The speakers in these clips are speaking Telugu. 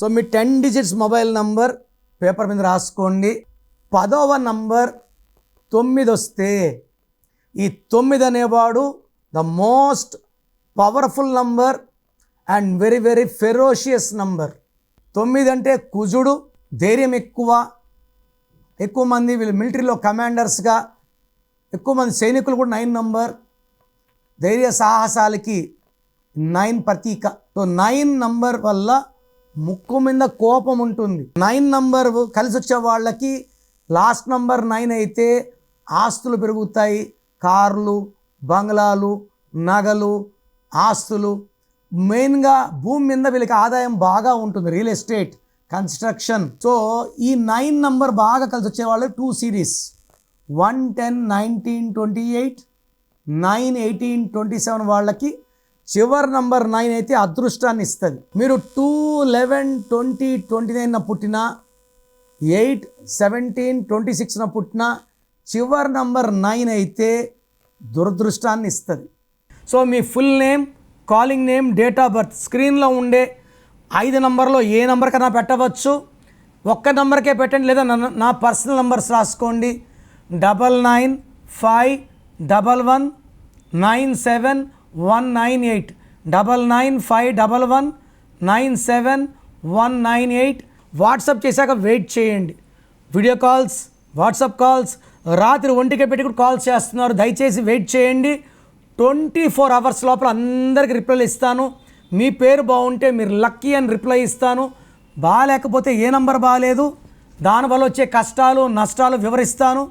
సో మీ 10 డిజిట్స్ మొబైల్ నంబర్ పేపర్ మీద రాసుకోండి. 10వ నంబర్ 9 వస్తే ఈ 9 అనేవాడు the most powerful number and very very ferocious number. 9 అంటే కుజుడు, ధైర్యం ఎక్కువ మంది వీళ్ళు మిలిటరీలో కమాండర్స్గా, ఎక్కువ మంది సైనికులు కూడా 9 నంబర్. ధైర్య సాహసాలకి 9 ప్రతీక. సో 9 నంబర్ వల్ల ముక్కు మీద కోపం ఉంటుంది. 9 నంబర్ కలిసి వచ్చే వాళ్ళకి లాస్ట్ నంబర్ 9 అయితే ఆస్తులు పెరుగుతాయి. కార్లు, బంగ్లాలు, నగలు, ఆస్తులు, మెయిన్గా భూమి మీద వీళ్ళకి ఆదాయం బాగా ఉంటుంది, రియల్ ఎస్టేట్, కన్స్ట్రక్షన్. సో ఈ 9 నంబర్ బాగా కలిసి వచ్చేవాళ్ళు 2 సిరీస్ 1, 10, 19, 28, 9, 18, 27 వాళ్ళకి చివరి నంబర్ 9 అయితే అదృష్టాన్ని ఇస్తుంది. మీరు 2, 11, 20, 29 పుట్టిన, 8, 17, 26 పుట్టిన చివరి నంబర్ 9 అయితే దురదృష్టాన్ని ఇస్తుంది. So me full name, calling name, date of birth స్క్రీన్లో ఉండే 5 నంబర్లో ఏ నంబర్ కన్నా పెట్టవచ్చు. ఒక్క నంబర్కే పెట్టండి, లేదా నా పర్సనల్ నంబర్స్ రాసుకోండి. 9951197198 9951197198. వాట్సాప్ చేశాక వెయిట్ చేయండి. వీడియో కాల్స్, వాట్సాప్ కాల్స్ రాత్రి 1కే పెట్టి కూడా కాల్స్ చేస్తున్నారు. దయచేసి వెయిట్ చేయండి. 24 అవర్స్ లోపల అందరికీ రిప్లైలు ఇస్తాను. మీ పేరు బాగుంటే మీరు లక్కీ అని రిప్లై ఇస్తాను. బాగాలేకపోతే ఏ నంబర్ బాగాలేదు, దానివల్ల వచ్చే కష్టాలు నష్టాలు వివరిస్తాను.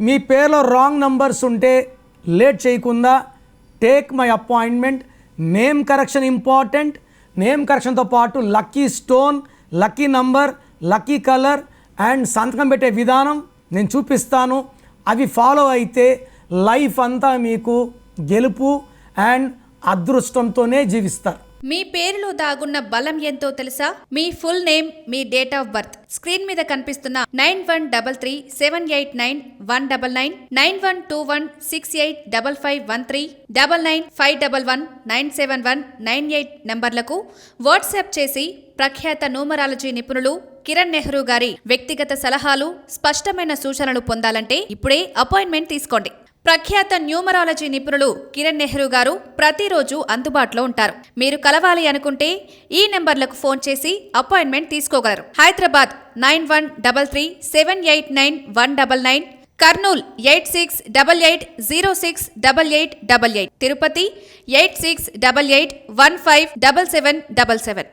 మీ పేరులో రాంగ్ నంబర్స్ ఉంటే లేట్ చేయకుండా take my appointment. Name correction important. Name కరెక్షన్తో పాటు lucky stone, lucky number, lucky colour and సంతకం పెట్టే విధానం నేను చూపిస్తాను. అవి ఫాలో అయితే లైఫ్ అంతా మీకు గెలుపు అండ్ అదృష్టంతోనే జీవిస్తారు. మీ పేరులో దాగున్న బలం ఎంతో తెలుసా? మీ ఫుల్ నేమ్, మీ డేట్ ఆఫ్ బర్త్ స్క్రీన్ మీద కనిపిస్తున్న 9133789199, 9121685513, 9951197198 నంబర్లకు వాట్సాప్ చేసి ప్రఖ్యాత న్యూమరాలజీ నిపుణులు కిరణ్ నెహ్రూ గారి వ్యక్తిగత సలహాలు, స్పష్టమైన సూచనలు పొందాలంటే ఇప్పుడే అపాయింట్మెంట్ తీసుకోండి. ప్రఖ్యాత న్యూమరాలజీ నిపుణులు కిరణ్ నెహ్రూ గారు ప్రతిరోజు అందుబాటులో ఉంటారు. మీరు కలవాలి అనుకుంటే ఈ నెంబర్లకు ఫోన్ చేసి అపాయింట్మెంట్ తీసుకోగలరు. హైదరాబాద్ 9133789199, కర్నూల్ 8688068888, తిరుపతి 8688157777.